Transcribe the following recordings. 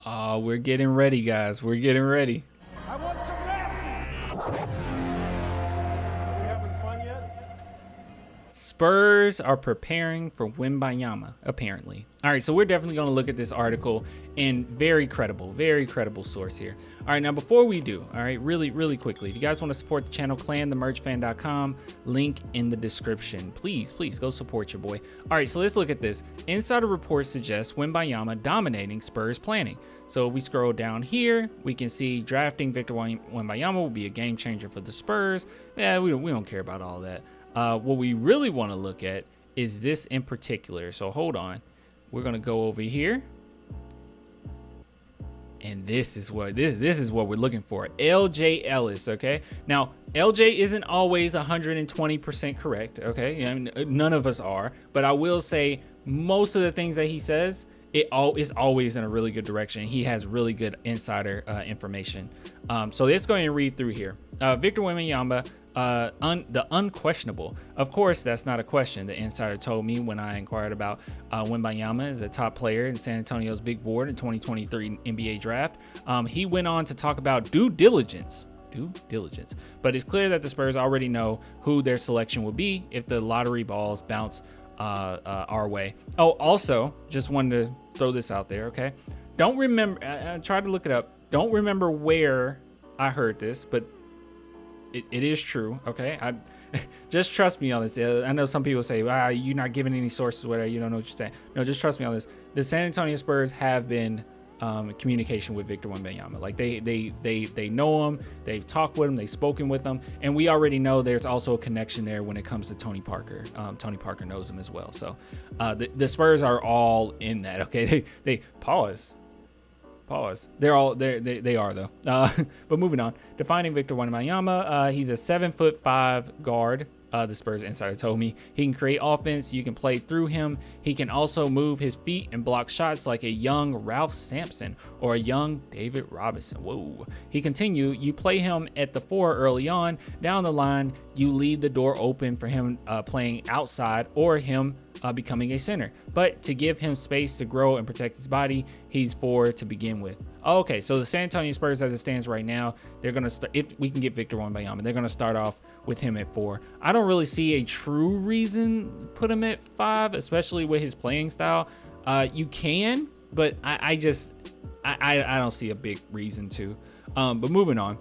Oh, we're getting ready, guys. We're getting ready. I want some nasty. Are we having fun yet? Spurs are preparing for Wembenyama, apparently. All right, so we're definitely going to look at this article and very credible source here. All right, now before we do, all right, really quickly, if you guys want to support the channel, clanthemerchfan.com, link in the description. Please go support your boy. All right, so let's look at this. Insider reports suggest Wembenyama dominating Spurs planning. So if we scroll down here, we can see drafting Victor Wembanyama will be a game changer for the Spurs. Yeah, we don't care about all that. What we really want to look at is this in particular. So hold on. We're going to go over here. And this is what we're looking for. LJ Ellis, okay? Now, LJ isn't always 120% correct, okay? I mean, none of us are, but I will say most of the things that he says, it is always in a really good direction. He has really good insider information. So let's go ahead and read through here. Victor Wembanyama, the unquestionable. Of course, that's not a question. The insider told me when I inquired about Wembanyama as a top player in San Antonio's big board in 2023 NBA draft. He went on to talk about due diligence, but it's clear that the Spurs already know who their selection will be if the lottery balls bounce our way. Oh, also, just wanted to throw this out there, okay? Don't remember, I tried to look it up. Don't remember where I heard this, but it is true, okay? Just trust me on this. I know some people say, you're not giving any sources, whatever, you don't know what you're saying. No, just trust me on this. The San Antonio Spurs have been in communication with Victor Wembanyama. Like they know him, they've talked with him, they've spoken with him, and we already know there's also a connection there when it comes to Tony Parker. Tony Parker knows him as well. So the Spurs are all in that, okay? They pause. They're all they are though. But moving on, defining Victor Wembanyama, he's a 7'5" guard. The Spurs insider told me he can create offense. You can play through him. He can also move his feet and block shots like a young Ralph Sampson or a young David Robinson. Whoa. He continued, you play him at the 4 early on. Down the line, you leave the door open for him playing outside or him becoming a center. But to give him space to grow and protect his body, he's 4 to begin with. Okay, so the San Antonio Spurs, as it stands right now, they're going to start, if we can get Victor Wembanyama, they're going to start off with him at 4. I don't really see a true reason to put him at 5, especially with his playing style. You can, but I don't see a big reason to. But moving on.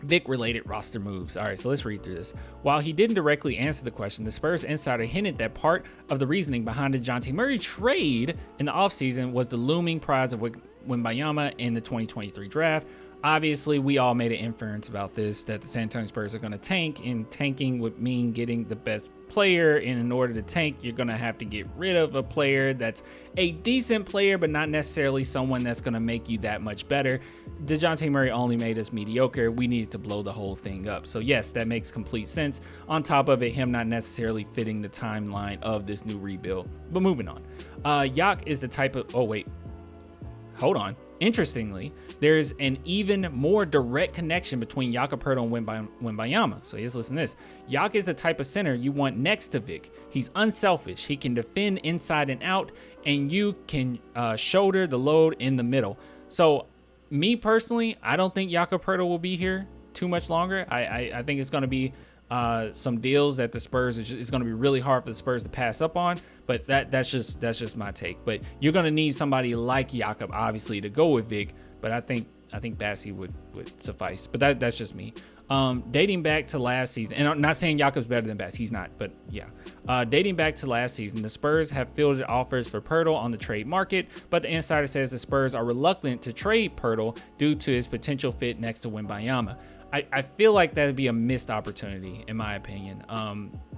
Vic-related roster moves. All right, so let's read through this. While he didn't directly answer the question, the Spurs insider hinted that part of the reasoning behind the DeJounte Murray trade in the offseason was the looming prize of Wembanyama in the 2023 draft. Obviously, we all made an inference about this, that the San Antonio Spurs are going to tank, and tanking would mean getting the best player. And in order to tank, you're going to have to get rid of a player that's a decent player, but not necessarily someone that's going to make you that much better. DeJounte Murray only made us mediocre. We needed to blow the whole thing up. So yes, that makes complete sense. On top of it, him not necessarily fitting the timeline of this new rebuild. But moving on. Yak is the type of... Oh, wait. Hold on. Interestingly, there's an even more direct connection between Jakob Poeltl and Wembanyama. So just listen to this. Yak is the type of center you want next to Vic. He's unselfish. He can defend inside and out, and you can shoulder the load in the middle. So me personally, I don't think Jakob Poeltl will be here too much longer. I think it's going to be some deals that the Spurs is going to be really hard for the Spurs to pass up on, but that's just my take. But you're going to need somebody like Jakob obviously to go with Vic, but I think Bassey would suffice. But that's just me. Dating back to last season, and I'm not saying Jakob's better than Bass, he's not, but yeah. Dating back to last season, the Spurs have fielded offers for Poeltl on the trade market, but the insider says the Spurs are reluctant to trade Poeltl due to his potential fit next to Wembanyama. I feel like that would be a missed opportunity, in my opinion.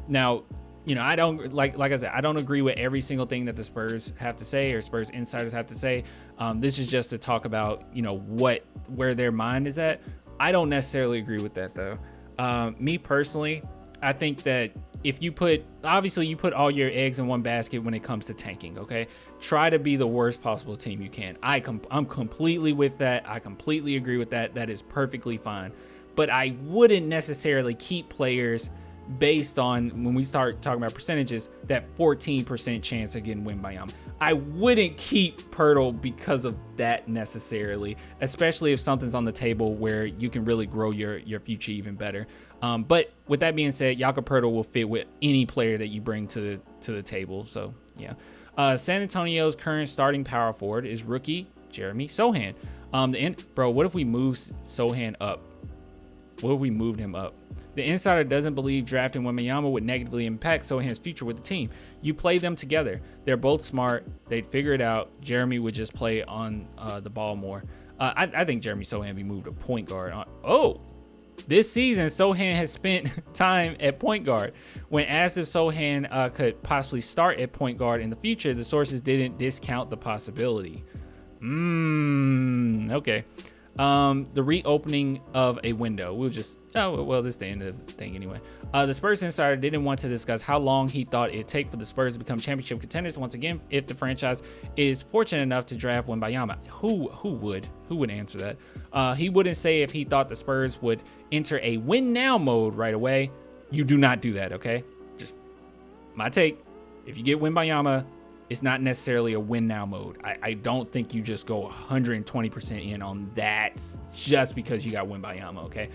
Now, you know, I don't like I said, I don't agree with every single thing that the Spurs have to say or Spurs insiders have to say. This is just to talk about, you know, where their mind is at. I don't necessarily agree with that though. Me personally, I think that if you put all your eggs in one basket when it comes to tanking, okay? Try to be the worst possible team you can. I'm completely with that. I completely agree with that. That is perfectly fine. But I wouldn't necessarily keep players based on, when we start talking about percentages, that 14% chance of getting Wembanyama. I wouldn't keep Pirtle because of that necessarily, especially if something's on the table where you can really grow your future even better. But with that being said, Jakob Pirtle will fit with any player that you bring to the table. So yeah. San Antonio's current starting power forward is rookie Jeremy Sochan. Bro, what if we move Sochan up? What if we moved him up? The insider doesn't believe drafting Wembenyama would negatively impact Sochan's future with the team. You play them together. They're both smart. They'd figure it out. Jeremy would just play on the ball more. I think Jeremy Sochan be moved to point guard. This season, Sochan has spent time at point guard. When asked if Sochan could possibly start at point guard in the future, the sources didn't discount the possibility. Okay. The reopening of a window. This is the end of the thing anyway. The Spurs insider didn't want to discuss how long he thought it'd take for the Spurs to become championship contenders once again if the franchise is fortunate enough to draft Wembenyama. Who would answer that? He wouldn't say if he thought the Spurs would enter a win now mode right away. You do not do that, okay? Just my take. If you get Wembanyama, it's not necessarily a win now mode. I don't think you just go 120% in on that just because you got Wembanyama, okay?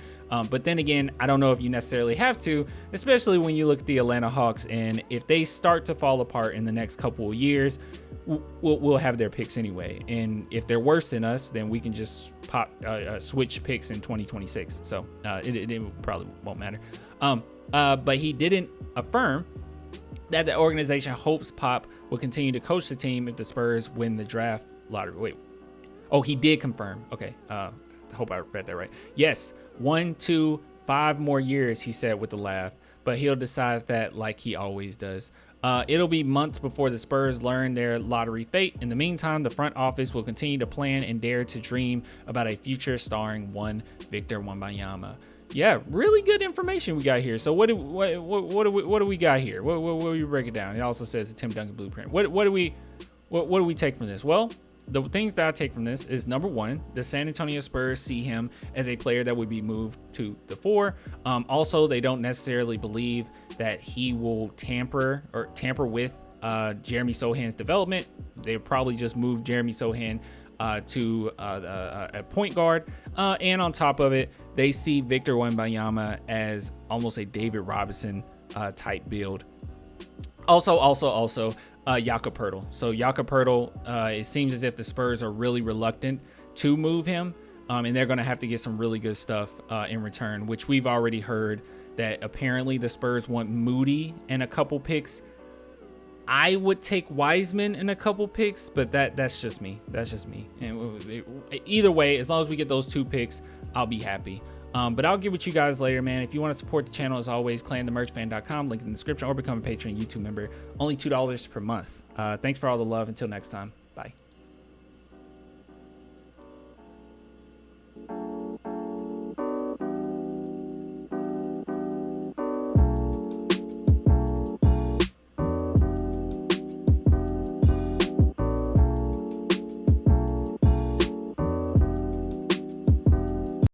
But then again, I don't know if you necessarily have to, especially when you look at the Atlanta Hawks, and if they start to fall apart in the next couple of years, we'll have their picks anyway. And if they're worse than us, then we can just switch picks in 2026. So it probably won't matter. But he didn't affirm that the organization hopes Pop will continue to coach the team if the Spurs win the draft lottery. Wait. Oh, he did confirm. Okay. I hope I read that right. Yes. 1, 2, 5 more years, he said with a laugh, but he'll decide that like he always does. It'll be months before the Spurs learn their lottery fate. In the meantime, the front office will continue to plan and dare to dream about a future starring one Victor Wembanyama. Yeah, really good information we got here. So what do we got here? What do we break it down? It also says the Tim Duncan blueprint. What do we take from this? Well, the things that I take from this is, number one, the San Antonio Spurs see him as a player that would be moved to the 4. Also, they don't necessarily believe that he will tamper with Jeremy Sochan's development. They'll probably just move Jeremy Sochan to a point guard. And on top of it, they see Victor Wembanyama as almost a David Robinson type build. Also, Jakob Pirtle. So Jakob Pirtle, it seems as if the Spurs are really reluctant to move him, and they're going to have to get some really good stuff in return, which we've already heard that apparently the Spurs want Moody and a couple picks. I would take Wiseman in a couple picks, but that's just me. And either way, as long as we get those 2 picks, I'll be happy. But I'll get with you guys later, man. If you want to support the channel, as always, clanthemerchfan.com, link in the description, or become a Patreon YouTube member. Only $2 per month. Thanks for all the love. Until next time.